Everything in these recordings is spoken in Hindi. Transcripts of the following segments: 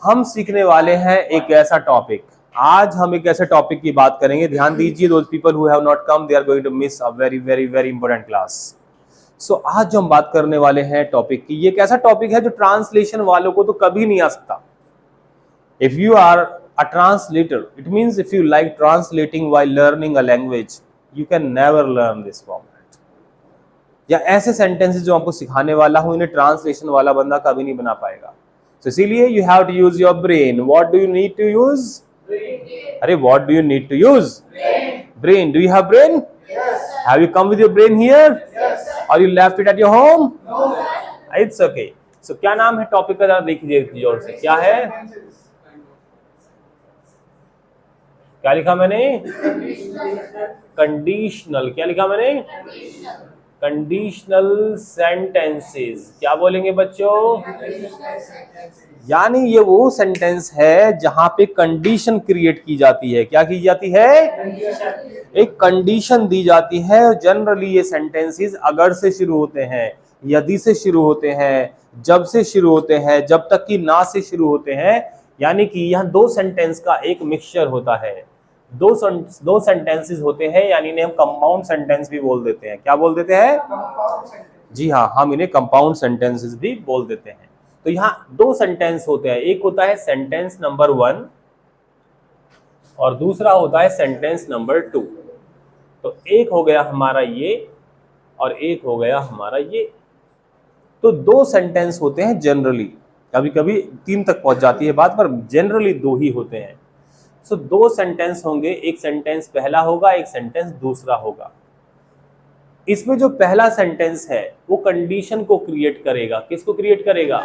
हम सीखने वाले हैं एक ऐसा टॉपिक। आज हम एक ऐसे टॉपिक की बात करेंगे, ध्यान दीजिए, those people who have not come they are going to miss a very very very important class. So आज जो हम बात करने वाले हैं टॉपिक की, ये एक ऐसा टॉपिक है जो ट्रांसलेशन वालों को तो कभी नहीं आ सकता। If you are a translator, it means if you like translating while learning a language, you can never learn this format. या ऐसे सेंटेंसेस जो आपको सिखाने वाला हूं, इन्हें ट्रांसलेशन वाला बंदा कभी नहीं बना पाएगा। So इसीलिए you have to use your brain. What do you need to use? Brain. अरे what do you need to use? Brain. Brain. Do you have brain? Yes. Have you come with your brain here? Yes. Or you left it at your home? No. It's okay. So क्या नाम है टॉपिक का, जरा देखिए जोर से, क्या है? क्या लिखा मैंने? कंडीशनल। क्या लिखा मैंने? Conditional sentences. क्या बोलेंगे बच्चों? यानी ये वो सेंटेंस है जहां पे कंडीशन क्रिएट की जाती है। क्या की जाती है? एक कंडीशन दी जाती है। जनरली ये सेंटेंसेस अगर से शुरू होते हैं, यदि से शुरू होते हैं, जब से शुरू होते हैं, जब तक कि ना से शुरू होते हैं। यानी कि यहाँ दो सेंटेंस का एक मिक्सचर होता है, दो सेंटेंसेस होते हैं, यानी इन्हें हम कंपाउंड सेंटेंस भी बोल देते हैं। क्या बोल देते हैं? जी हाँ, हम इन्हें कंपाउंड सेंटेंसेस भी बोल देते हैं। तो यहाँ दो सेंटेंस होते हैं, एक होता है सेंटेंस नंबर 1 और दूसरा होता है सेंटेंस नंबर 2। तो एक हो गया हमारा ये और एक हो गया हमारा ये। तो दो सेंटेंस होते हैं जनरली, कभी कभी 3 तक पहुंच जाती है बात, पर जनरली 2 ही होते हैं। सो 2 सेंटेंस होंगे, एक सेंटेंस पहला होगा, एक सेंटेंस दूसरा होगा। इसमें जो पहला सेंटेंस है वो कंडीशन को क्रिएट करेगा। किसको क्रिएट करेगा?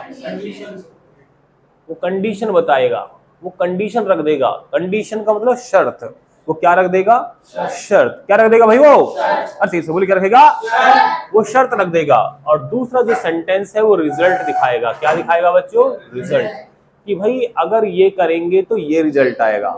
वो कंडीशन बताएगा, वो कंडीशन रख देगा। कंडीशन का मतलब शर्त। वो क्या रख देगा? शर्त। क्या रख देगा भाई? वो अच्छी से बोलिए, क्या रखेगा? वो शर्त रख देगा। और दूसरा जो सेंटेंस है वो रिजल्ट दिखाएगा। क्या दिखाएगा बच्चों? रिजल्ट, कि भाई अगर ये करेंगे तो ये रिजल्ट आएगा।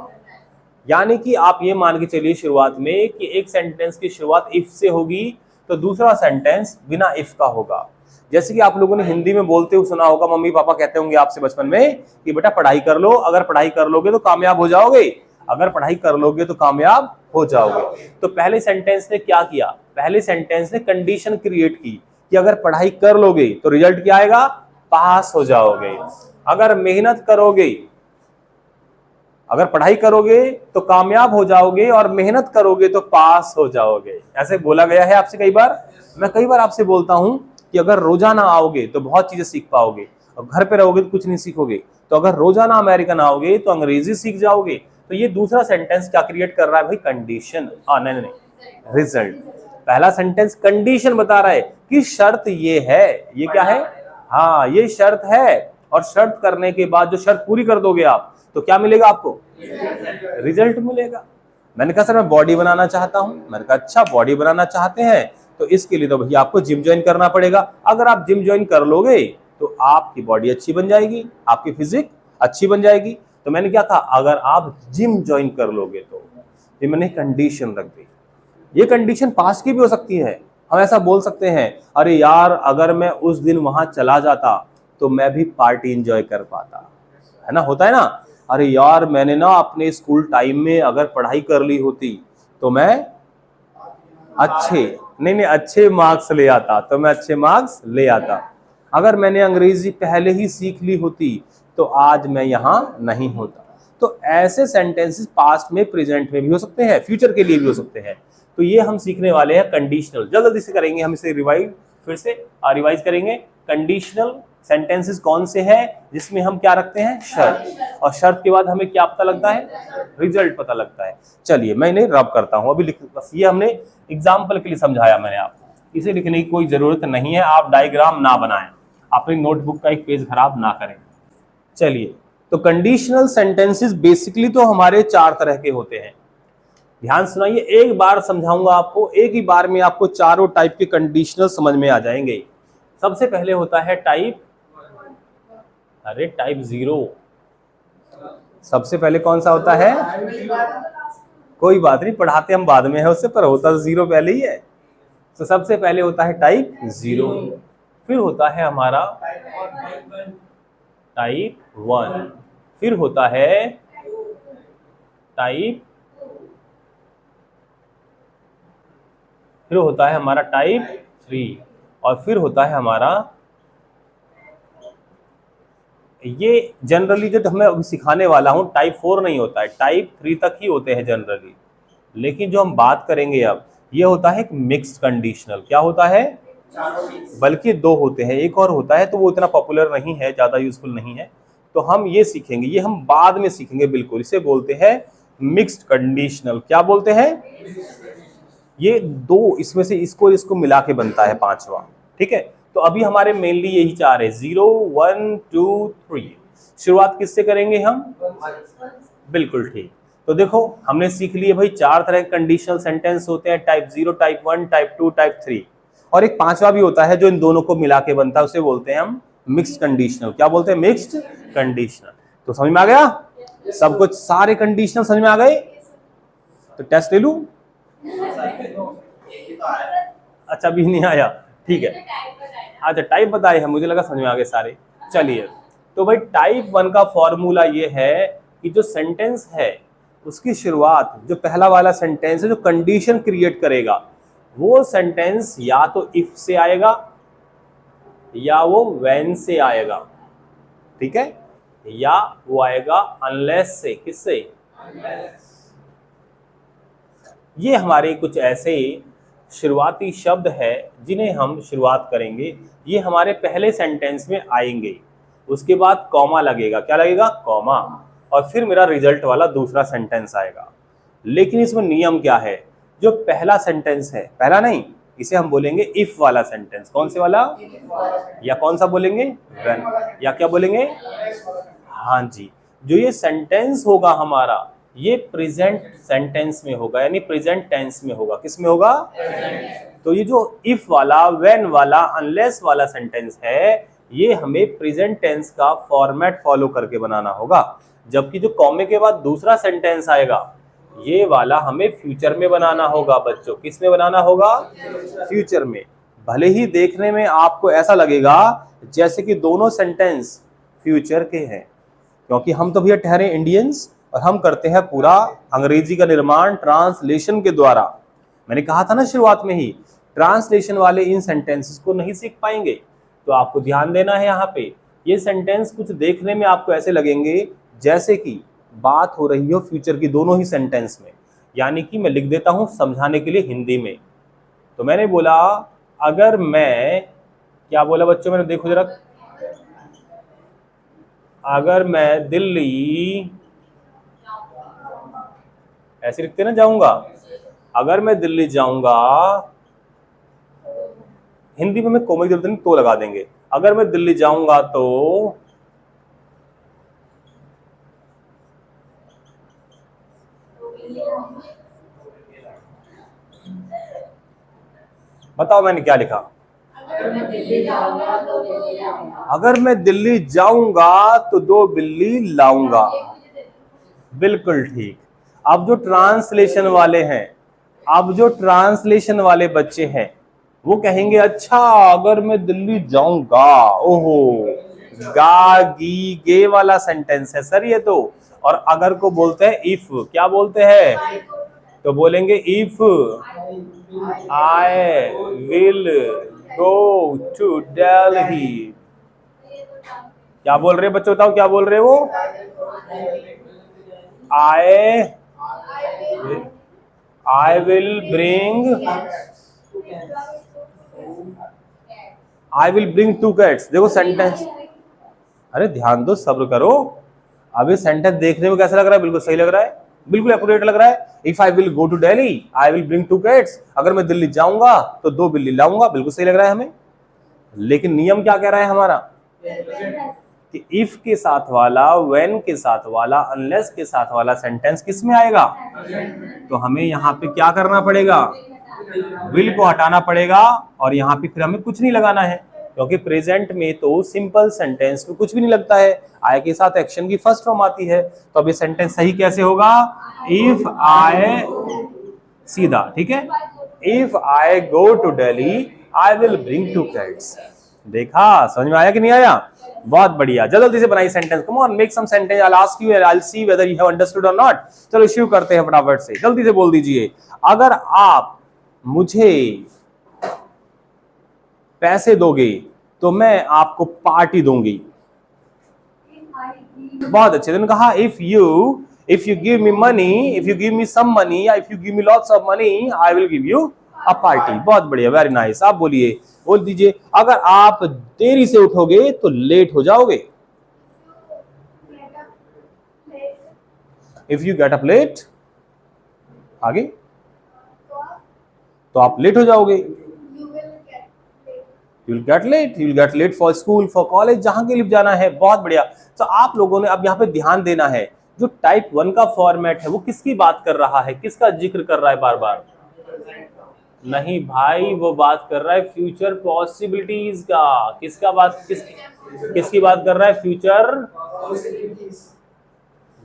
यानी कि आप ये मान के चलिए शुरुआत में कि एक सेंटेंस की शुरुआत इफ से होगी तो दूसरा सेंटेंस बिना इफ का होगा। जैसे कि आप लोगों ने हिंदी में बोलते हुए सुना होगा, मम्मी पापा कहते होंगे आपसे बचपन में कि बेटा पढ़ाई कर लो, अगर पढ़ाई कर लोगे तो कामयाब हो जाओगे, अगर पढ़ाई कर लोगे तो कामयाब हो जाओगे। तो पहले सेंटेंस ने क्या किया? पहले सेंटेंस ने कंडीशन क्रिएट की कि अगर पढ़ाई कर लोगे तो रिजल्ट क्या आएगा? पास हो जाओगे। अगर मेहनत करोगे, अगर पढ़ाई करोगे तो कामयाब हो जाओगे, और मेहनत करोगे तो पास हो जाओगे। ऐसे बोला गया है आपसे कई बार। मैं कई बार आपसे बोलता हूं कि अगर रोजाना आओगे तो बहुत चीजें सीख पाओगे, और घर पे रहोगे तो कुछ नहीं सीखोगे। तो अगर रोजाना अमेरिकन आओगे तो अंग्रेजी सीख जाओगे। तो ये दूसरा सेंटेंस क्या क्रिएट कर रहा है भाई? कंडीशन। नहीं, रिजल्ट। पहला सेंटेंस कंडीशन बता रहा है कि शर्त ये है। ये क्या है? हाँ, ये शर्त है, और शर्त करने के बाद जो शर्त पूरी कर दोगे आप तो क्या मिलेगा आपको? रिजल्ट मिलेगा। मैंने कहा सर मैं बॉडी बनाना चाहता हूं। मैंने कहा अच्छा, बॉडी बनाना चाहते हैं तो इसके लिए तो भैया आपको जिम ज्वाइन करना पड़ेगा। अगर आप जिम ज्वाइन कर लोगे तो आपकी बॉडी अच्छी बन जाएगी, आपकी फिजिक अच्छी बन जाएगी। तो मैंने क्या कहा? अगर आप जिम ज्वाइन कर लोगे तो। ये मैंने कंडीशन रख दी। ये कंडीशन पास्ट की भी हो सकती है। हम ऐसा बोल सकते हैं, अरे यार अगर मैं उस दिन वहां चला जाता तो मैं भी पार्टी एंजॉय कर पाता, है ना? होता है ना, अरे यार मैंने ना अपने स्कूल टाइम में अगर पढ़ाई कर ली होती तो मैं अच्छे मार्क्स ले आता, तो मैं अच्छे मार्क्स ले आता। अगर मैंने अंग्रेजी पहले ही सीख ली होती तो आज मैं यहाँ नहीं होता। तो ऐसे सेंटेंसेस पास्ट में, प्रेजेंट में भी हो सकते हैं, फ्यूचर के लिए भी हो सकते हैं। तो ये हम सीखने वाले हैं कंडीशनल। जल्दी से करेंगे हम इसे रिवाइज करेंगे। कंडीशनल सेंटेंसेस कौन से हैं जिसमें हम क्या रखते हैं? शर्त। और शर्त के बाद हमें क्या पता लगता है? रिजल्ट पता लगता है। चलिए मैं इन्हें रब करता हूं अभी। बस ये हमने एग्जाम्पल के लिए समझाया मैंने आपको, इसे लिखने की कोई जरूरत नहीं है। आप डायग्राम ना बनाएं, अपनी नोटबुक का एक पेज खराब ना करें। चलिए, तो कंडीशनल सेंटेंसेस बेसिकली तो हमारे 4 तरह के होते हैं। ध्यान सुनाइए, एक बार समझाऊंगा आपको, एक ही बार में आपको चारों टाइप के कंडीशनल समझ में आ जाएंगे। सबसे पहले होता है टाइप 0। सबसे पहले कौन सा होता है? कोई बात नहीं, पढ़ाते हम बाद में है उससे, पर होता तो 0 पहले ही है। तो सबसे पहले होता है टाइप 0, फिर होता है हमारा टाइप 1, फिर होता है टाइप, फिर होता है हमारा टाइप 3, और फिर होता है हमारा, ये जनरली जो हमें अभी सिखाने वाला हूं टाइप 4 नहीं होता है, टाइप 3 तक ही होते हैं जनरली। लेकिन जो हम बात करेंगे अब, ये होता है एक मिक्स्ड कंडीशनल। क्या होता है? बल्कि दो होते हैं, एक और होता है तो वो इतना पॉपुलर नहीं है, ज्यादा यूजफुल नहीं है, तो हम ये सीखेंगे, ये हम बाद में सीखेंगे बिल्कुल। इसे बोलते हैं मिक्स्ड कंडीशनल। क्या बोलते हैं? ये दो, इसमें से इसको मिला के बनता है पांचवा। ठीक है, तो अभी हमारे मेनली यही चार है, 0 1 2 3। शुरुआत किससे करेंगे हम? बिल्कुल ठीक। तो देखो हमने सीख लिए भाई, चार तरह के कंडीशनल सेंटेंस होते हैं, टाइप 0, टाइप 1, टाइप 2, टाइप 3, और एक पांचवा भी होता है जो इन दोनों को मिला के बनता है, उसे बोलते हैं हम मिक्स्ड कंडीशनल। क्या बोलते हैं? Mixed conditional. तो समझ में आ गया सब कुछ? सारे कंडीशनल समझ में आ गए? तो टेस्ट ले लूं? अच्छा अभी नहीं आया, ठीक है। अच्छा टाइप बताए हैं, मुझे लगा समझ में आ गए सारे। चलिए, तो भाई टाइप 1 का फॉर्मूला ये है कि जो सेंटेंस है उसकी शुरुआत, जो पहला वाला सेंटेंस है जो कंडीशन क्रिएट करेगा, वो सेंटेंस या तो इफ से आएगा या वो व्हेन से आएगा, ठीक है, या वो आएगा अनलेस से। किससे? ये हमारे कुछ ऐसे शुरुआती शब्द है जिन्हें हम शुरुआत करेंगे, ये हमारे पहले सेंटेंस में आएंगे, उसके बाद कॉमा लगेगा। क्या लगेगा? कॉमा, और फिर मेरा रिजल्ट वाला दूसरा सेंटेंस आएगा। लेकिन इसमें नियम क्या है? जो पहला सेंटेंस है, पहला नहीं, इसे हम बोलेंगे इफ वाला सेंटेंस। कौन से वाला? या कौन सा बोलेंगे? व्हेन, या क्या बोलेंगे? हाँ जी, जो ये सेंटेंस होगा हमारा, ये प्रेजेंट सेंटेंस में होगा, यानी प्रेजेंट टेंस में होगा। किस में होगा? तो ये जो इफ वाला, व्हेन वाला, अनलेस वाला सेंटेंस है, ये हमें प्रेजेंट टेंस का फॉर्मेट फॉलो करके बनाना होगा। जबकि जो कॉमे के बाद दूसरा सेंटेंस आएगा, ये वाला हमें फ्यूचर में बनाना होगा बच्चों। किस में बनाना होगा? फ्यूचर में। भले ही देखने में आपको ऐसा लगेगा जैसे कि दोनों सेंटेंस फ्यूचर के हैं, क्योंकि हम तो भैया ठहरे इंडियंस और हम करते हैं पूरा अंग्रेजी का निर्माण ट्रांसलेशन के द्वारा। मैंने कहा था ना शुरुआत में ही, ट्रांसलेशन वाले इन सेंटेंसेस को नहीं सीख पाएंगे। तो आपको ध्यान देना है यहाँ पे, ये सेंटेंस कुछ देखने में आपको ऐसे लगेंगे जैसे कि बात हो रही हो फ्यूचर की, दोनों ही सेंटेंस में। यानी कि मैं लिख देता हूं समझाने के लिए हिंदी में। तो मैंने बोला, अगर मैं, क्या बोला बच्चों मैंने? देखो जरा, अगर मैं दिल्ली, ऐसे लिखते ना, जाऊंगा, अगर मैं दिल्ली जाऊंगा, हिंदी में मैं कोमे की जरूरत नहीं, तो लगा देंगे। अगर मैं दिल्ली जाऊंगा तो बताओ मैंने क्या लिखा? अगर मैं दिल्ली जाऊंगा तो बिल्ली लाऊंगा। अगर मैं दिल्ली जाऊंगा तो 2 बिल्ली लाऊंगा। बिल्कुल ठीक। अब जो ट्रांसलेशन वाले हैं, अब जो ट्रांसलेशन वाले बच्चे हैं, वो कहेंगे अच्छा अगर मैं दिल्ली जाऊंगा, ओहो, गा गी गे वाला सेंटेंस है सर ये तो। और अगर को बोलते हैं इफ, क्या बोलते हैं? तो बोलेंगे if I will go to Delhi. क्या बोल रहे बच्चों? बताओ क्या बोल रहे वो? I will bring 2 cats। देखो सेंटेंस, अरे ध्यान दो, सब्र करो। अभी सेंटेंस देखने में कैसा लग रहा है? बिल्कुल सही लग रहा है, बिल्कुल एक्यूरेट लग रहा है। If I will go to Delhi I will bring 2 cats। अगर मैं दिल्ली जाऊंगा तो 2 बिल्ली लाऊंगा। बिल्कुल सही लग रहा है हमें। लेकिन नियम क्या कह रहा है हमारा? कि इफ के साथ वाला, व्हेन के साथ वाला, अनलेस के साथ वाला सेंटेंस किस में आएगा? तो हमें यहाँ पे क्या करना पड़ेगा? विल को हटाना पड़ेगा, और यहाँ पे फिर हमें कुछ नहीं लगाना है, क्योंकि प्रेजेंट में तो सिंपल सेंटेंस में कुछ भी नहीं लगता है, आई के साथ एक्शन की फर्स्ट फॉर्म आती है। तो अब ये सेंटेंस सही कैसे होगा? इफ आई, सीधा, ठीक है, if I go to Delhi I will bring 2 cats। देखा, समझ में आया कि नहीं आया? बहुत बढ़िया, जल्दी से बनाइए sentence. Come on, make some sentence. I will ask you and I will see whether you have understood और नॉट। चलो शुरू करते हैं फटाफट से, जल्दी से बोल दीजिए। अगर आप मुझे पैसे दोगे तो मैं आपको पार्टी दूंगी। बहुत अच्छे। तुमने कहा if you give me money, if you give me some money, if you give me lots of money, I will give you a party. बहुत बढ़िया, वेरी नाइस। आप बोलिए, बोल दीजिए, अगर आप देरी से उठोगे तो लेट हो जाओगे। If you get up late, आगे, तो आप लेट हो जाओगे। You will get late for school, for college, जहां के लिए जाना है। बहुत बढ़िया। तो आप लोगों ने अब यहाँ पे ध्यान देना है, जो टाइप 1 का फॉर्मेट है वो किसकी बात कर रहा है, किसका जिक्र कर रहा है बार बार? नहीं भाई, वो बात कर रहा है फ्यूचर पॉसिबिलिटीज का। किसकी बात कर रहा है? फ्यूचर।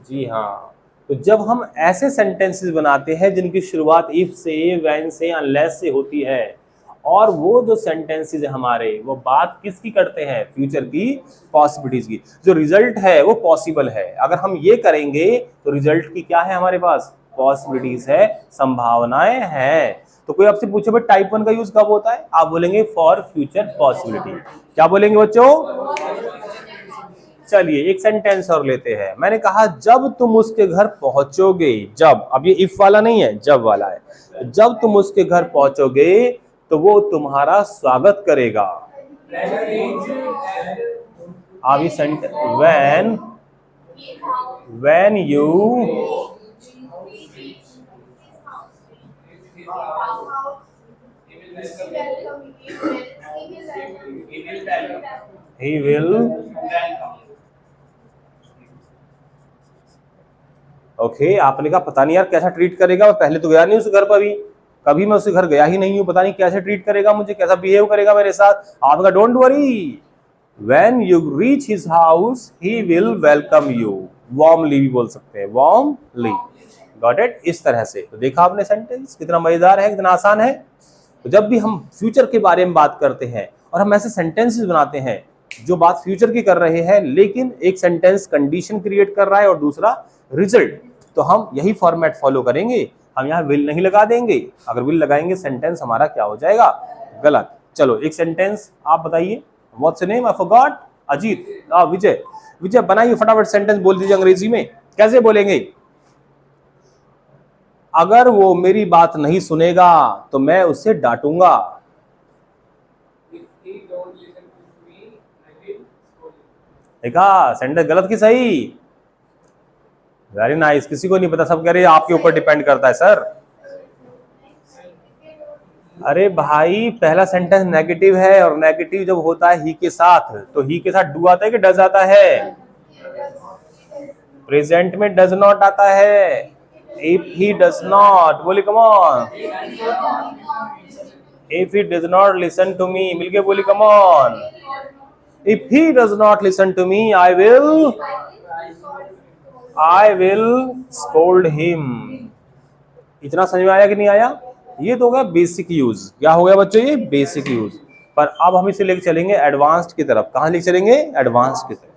जी हाँ। तो जब हम ऐसे सेंटेंसेस बनाते हैं जिनकी शुरुआत इफ से, व्हेन से, अनलेस से होती है, और वो जो सेंटेंसेस है हमारे, वो बात किसकी करते हैं? फ्यूचर की पॉसिबिलिटीज की। जो रिजल्ट है वो पॉसिबल है। अगर हम ये करेंगे तो रिजल्ट की क्या है हमारे पास? पॉसिबिलिटीज है, संभावनाएं हैं। तो कोई आपसे पूछे भाई टाइप 1 का यूज कब होता है, आप बोलेंगे फॉर फ्यूचर पॉसिबिलिटी। क्या बोलेंगे बच्चों? चलिए एक सेंटेंस और लेते हैं। मैंने कहा जब तुम उसके घर पहुंचोगे, जब, अब ये इफ वाला नहीं है, जब वाला है। जब तुम उसके घर पहुंचोगे तो वो तुम्हारा स्वागत करेगा। अब ये sentence, when you he will okay. आपने कहा पता नहीं यार कैसा ट्रीट करेगा, मैं पहले तो गया नहीं उस घर पर, भी कभी मैं उसके घर गया ही नहीं हूं, पता नहीं कैसे ट्रीट करेगा मुझे, कैसा बिहेव करेगा मेरे साथ। आपने कहा don't worry, when you reach his house he will welcome you. Warmly भी बोल सकते हैं, वार्मली। Got it? इस तरह से। तो देखा आपने सेंटेंस कितना मजेदार है, कितना आसान है। तो जब भी हम फ्यूचर के बारे में बात करते हैं और हम ऐसे सेंटेंसेस बनाते हैं जो बात फ्यूचर की कर रहे हैं, लेकिन एक सेंटेंस कंडीशन क्रिएट कर रहा है और दूसरा रिजल्ट, तो हम यही फॉर्मेट फॉलो करेंगे। हम यहाँ विल नहीं लगा देंगे। अगर विल लगाएंगे सेंटेंस हमारा क्या हो जाएगा? गलत। चलो एक सेंटेंस आप बताइए। What's your name? I forgot. Ajit. Vijay. Vijay बनाइए फटाफट सेंटेंस, बोल दीजिए अंग्रेजी में। कैसे बोलेंगे? अगर वो मेरी बात नहीं सुनेगा तो मैं उसे डांटूंगा। देखा सेंटेंस गलत की सही? Very nice. किसी को नहीं पता, सब कह रहे हैं आपके ऊपर डिपेंड करता है सर। अरे भाई पहला सेंटेंस नेगेटिव है, और नेगेटिव जब होता है ही के साथ, तो ही के साथ डू आता है कि डज आता है? प्रेजेंट में डज नॉट आता है। इफ ही डज नॉट, बोली come on. If he does not listen to me, मिलके बोली come on. If he does not listen to me I will scold him। इतना समझ में आया कि नहीं आया? ये तो हो गया बेसिक यूज। क्या हो गया बच्चों? ये बेसिक यूज। पर अब हम इसे लेकर चलेंगे एडवांस्ड की तरफ। कहां लेकर चलेंगे? एडवांस्ड की तरफ।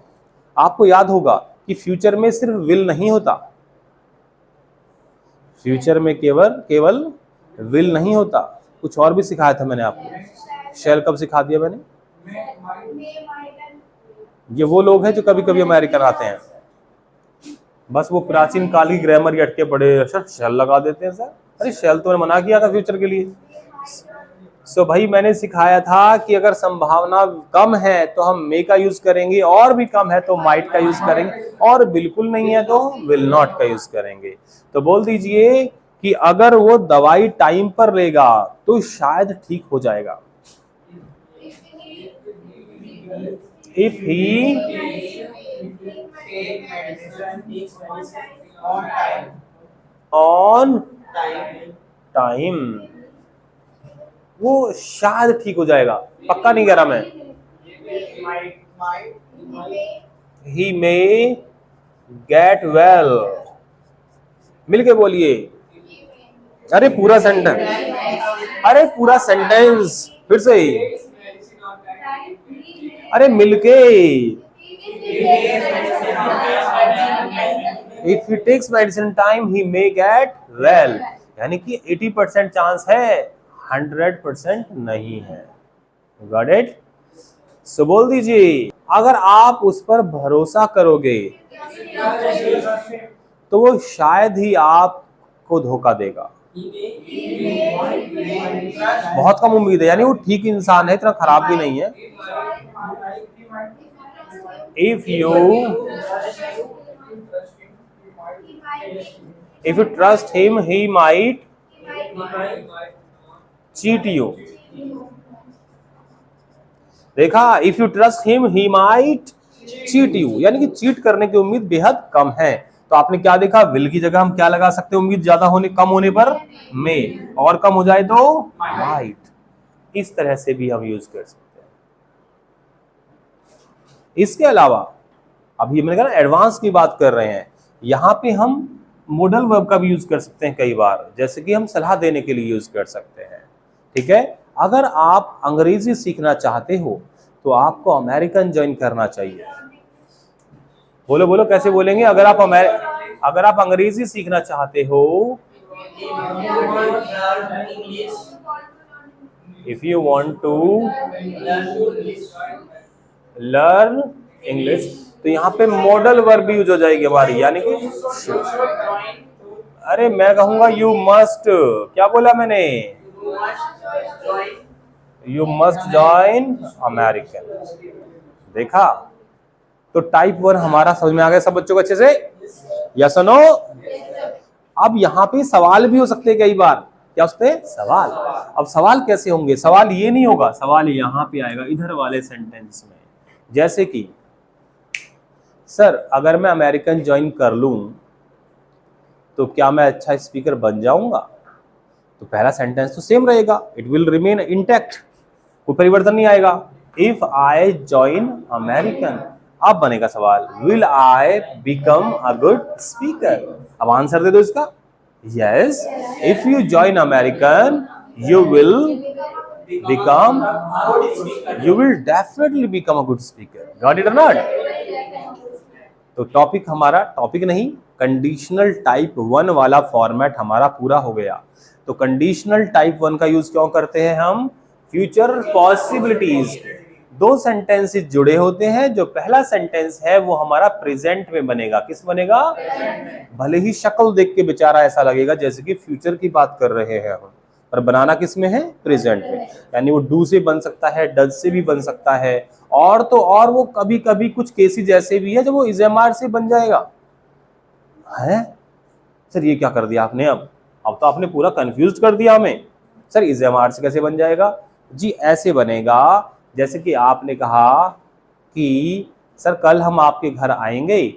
आपको याद होगा कि फ्यूचर में सिर्फ विल नहीं होता, फ्यूचर में केवल विल नहीं होता, कुछ और भी सिखाया था मैंने आपको। शैल कब सिखा दिया मैंने? ये वो लोग हैं जो कभी कभी अमेरिकन आते हैं, बस वो प्राचीन काल की ग्रामर ही अटके पड़े, सर शेल लगा देते हैं सर। अरे शेल तो मैंने मना किया था फ्यूचर के लिए। सो भाई मैंने सिखाया था कि अगर संभावना कम है तो हम मे का यूज करेंगे, और भी कम है तो माइट का यूज करेंगे, और बिल्कुल नहीं है तो विल नॉट का यूज करेंगे। तो बोल दीजिए कि अगर वो दवाई टाइम पर लेगा तो शायद ठीक हो जाएगा। इफ ही ऑन टाइम, वो शायद ठीक हो जाएगा, पक्का नहीं कह रहा मैं। ही मे गेट वेल, मिलके बोलिए। अरे पूरा सेंटेंस, अरे पूरा सेंटेंस फिर से ही, अरे मिलके। If he takes medicine time, he may get well. यानी कि 80% चांस है, 100% नहीं है. Got it? So बोल दीजिए, अगर आप उस पर भरोसा करोगे तो वो शायद ही आपको धोखा देगा. बहुत कम उम्मीद है, यानी वो ठीक इंसान है, इतना खराब भी नहीं है. If you trust him, he might cheat you. देखा, if you trust him, he might cheat you, यानी कि चीट करने की उम्मीद बेहद कम है. तो आपने क्या देखा, विल की जगह हम क्या लगा सकते हैं, उम्मीद ज्यादा होने कम होने पर में, और कम हो जाए तो माइट. इस तरह से भी हम यूज कर सकते हैं. इसके अलावा अभी मैंने कहा ना एडवांस की बात कर रहे हैं, यहां पे हम मॉडल वर्ब का भी यूज कर सकते हैं कई बार, जैसे कि हम सलाह देने के लिए यूज कर सकते हैं. ठीक है, अगर आप अंग्रेजी सीखना चाहते हो तो आपको अमेरिकन ज्वाइन करना चाहिए. बोलो बोलो, कैसे बोलेंगे? अगर आप अंग्रेजी सीखना चाहते हो, if you want to learn English, तो यहाँ पे मॉडल वर्ब भी यूज हो जाएगी हमारी, यानी कि अरे मैं कहूंगा यू मस्ट, क्या बोला मैंने? You must join American. देखा, तो टाइप 1 हमारा समझ में आ गया सब बच्चों को अच्छे से? यस और नो? अब यहाँ पे सवाल भी हो सकते हैं कई बार. क्या हो सकते हैं? सवाल. अब सवाल कैसे होंगे? सवाल ये नहीं होगा, सवाल यहाँ पे आएगा इधर वाले सेंटेंस में. जैसे कि सर, अगर मैं अमेरिकन ज्वाइन कर लूं तो क्या मैं अच्छा स्पीकर बन जाऊंगा? तो पहला सेंटेंस तो सेम रहेगा, इट विल रिमेन इंटैक्ट, कोई परिवर्तन नहीं आएगा. इफ आई ज्वाइन अमेरिकन, अब बनेगा सवाल, will I become a good speaker? अब आंसर दे दो इसका, yes, if you join American you will definitely become a good speaker. Got it और नॉट? तो टॉपिक हमारा, टॉपिक नहीं, कंडीशनल टाइप 1 वाला फॉर्मेट हमारा पूरा हो गया. तो कंडीशनल टाइप 1 का यूज क्यों करते हैं हम? Future possibilities. दो सेंटेंसेस जुड़े होते हैं, जो पहला सेंटेंस है वो हमारा प्रेजेंट में बनेगा. किस बनेगा? भले ही शक्ल देख के बेचारा ऐसा लगेगा जैसे कि फ्यूचर की बात कर रहे हैं हम, पर बनाना किस में है? प्रेजेंट में. यानी वो डू से बन सकता है, डज से भी बन सकता है, और तो और वो कभी कभी कुछ केसेस ऐसे भी है जब वो इज़ेमार से बन जाएगा. है सर, ये क्या कर दिया आपने? अब तो आपने पूरा कंफ्यूज कर दिया हमें. सर इज़ेमार से कैसे बन जाएगा? जी ऐसे बनेगा जैसे कि आपने कहा कि सर कल हम आपके घर आएंगे,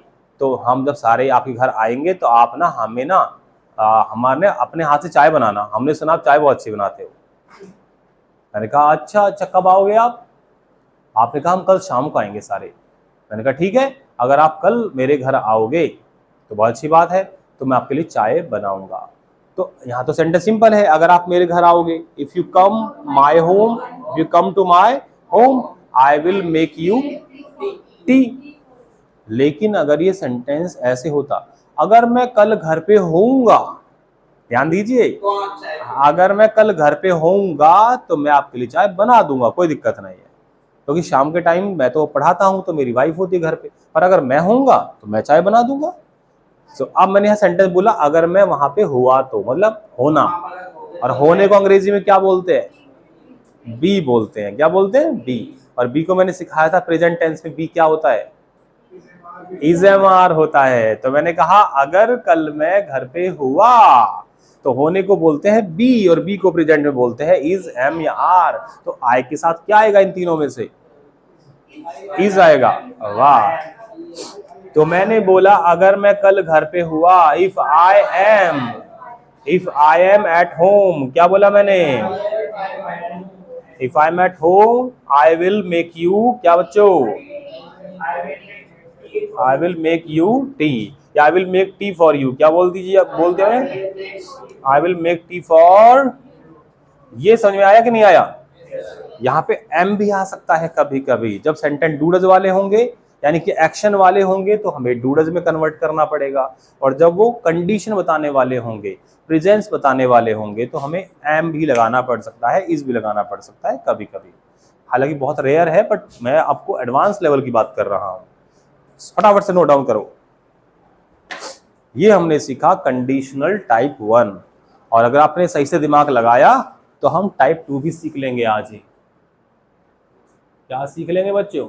तो हम जब सारे आपके घर आएंगे तो आप ना हमें ना हमारे अपने हाथ से चाय बनाना, हमने सुना आप चाय बहुत अच्छी बनाते हो. मैंने कहा अच्छा अच्छा, कब आओगे आप? आपने कहा हम कल शाम को आएंगे सारे. मैंने कहा ठीक है, अगर आप कल मेरे घर आओगे तो बहुत अच्छी बात है, तो मैं आपके लिए चाय बनाऊंगा. तो यहाँ तो सेंटेंस सिंपल है, अगर आप मेरे घर आओगे, if you come my home, you come to my home, I will make you tea. लेकिन अगर ये सेंटेंस ऐसे होता, अगर मैं कल घर पे होऊंगा, ध्यान दीजिए, अगर मैं कल घर पे होऊंगा तो मैं आपके लिए चाय बना दूंगा, कोई दिक्कत नहीं है, क्योंकि शाम के टाइम मैं तो पढ़ाता हूं तो मेरी वाइफ होती है घर पे, पर अगर मैं होऊंगा तो मैं चाय बना दूंगा. सो अब मैंने यहाँ सेंटेंस बोला अगर मैं वहां पे हुआ तो, मतलब होना, और होने को अंग्रेजी में क्या बोलते हैं? बी बोलते हैं. क्या बोलते हैं? बी. और बी को मैंने सिखाया था प्रेजेंट टेंस में बी क्या होता है? इज़ेमार होता है. तो मैंने कहा अगर कल मैं घर पे हुआ तो होने को बोलते हैं बी, और बी को प्रेजेंट में बोलते हैं इज, एम या आर. तो आई के साथ क्या आएगा इन तीनों में से? इज आएगा. वाह. तो मैंने बोला अगर मैं कल घर पे हुआ, if I am at home, क्या बोला मैंने? If I am at home I will make you, क्या बच्चों? I will make you tea, या I will make tea for you. क्या बोल दीजिए, आप बोलते हैं I will make tea for. ये समझ में आया कि नहीं आया? यहाँ पे एम भी आ सकता है कभी कभी, जब सेंटेंस डूडज वाले होंगे यानी कि एक्शन वाले होंगे तो हमें डू डज में कन्वर्ट करना पड़ेगा, और जब वो कंडीशन बताने वाले होंगे, प्रेजेंस बताने वाले होंगे, तो हमें एम भी लगाना पड़ सकता है, इज भी लगाना पड़ सकता है कभी कभी। हालांकि बहुत रेयर है, बट मैं आपको एडवांस लेवल की बात कर रहा हूं। फटाफट से नोट डाउन करो। ये हमने सीखा कंडीशनल टाइप 1, और अगर आपने सही से दिमाग लगाया तो हम टाइप 2 भी सीख लेंगे आज ही। क्या सीख लेंगे बच्चों?